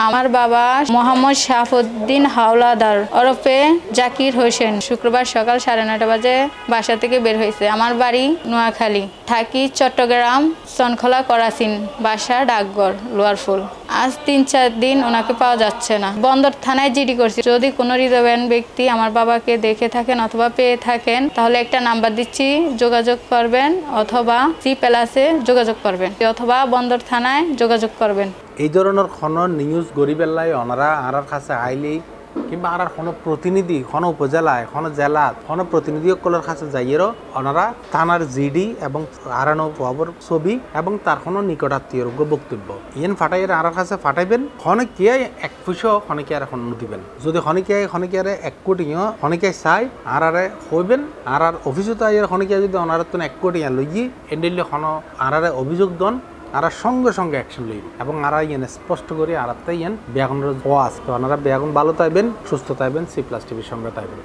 আমার বাবা মোহাম্মদ শাহাবুদ্দিন হাওলাদার ওরফে জাকির হোসেন শুক্রবার সকাল 9:30 বাজে বাসা থেকে বের হয়েছে। আমার বাড়ি নোয়াখালী, থাকি চট্টগ্রাম সনখোলা করাচিন, বাসা ডাকঘর লোয়ারফুল। আজ 3-4 দিন ওনাকে পাওয়া যাচ্ছে না। বন্দর থানায় জিডি করছি। যদি কোনো হৃদয়বান ব্যক্তি আমার বাবাকে দেখে থাকেন অথবা পেয়ে থাকেন তাহলে একটা নাম্বার দিচ্ছি, যোগাযোগ করবেন অথবা C+ যোগাযোগ করবেন অথবা বন্দর থানায় যোগাযোগ করবেন। এই ধরনের কোনো নিউজ গরিবেল্লাই ওনারা আর কাছে আইলেই কিংবা আর কোনো প্রতিনিধি কোনো উপজেলায় কোনো জেলার কোনো প্রতিনিধিসকলের কাছে যাইয়েরও ওনারা থানার জিডি এবং আরানো খবর ছবি এবং তার কোনো নিকটাত্মীয়যোগ্য বক্তব্য ইয়েন ফাটাইয়ের আর কাছে ফাটাইবেন। খনিকে 1 পয়সা খনিকে আর এখন দিবেন। যদি খনিকে 1 কোটিও খনিকে চাই আর হইবেন আর অফিসও তাই খনিকে যদি ওনার তো 1 কোটি লইয়ে এন্ডিলে কোনো আর অভিযোগ দন আর সঙ্গে সঙ্গে অ্যাকশন লইব এবং আর ইয়েন স্পষ্ট করে আর ইয়েন ব্যাগুনের ওয়াজ তো ওনারা ব্যাগুন ভালো তাইবেন, সুস্থ তাইবেন, C+ টিভির সঙ্গে তাইবেন।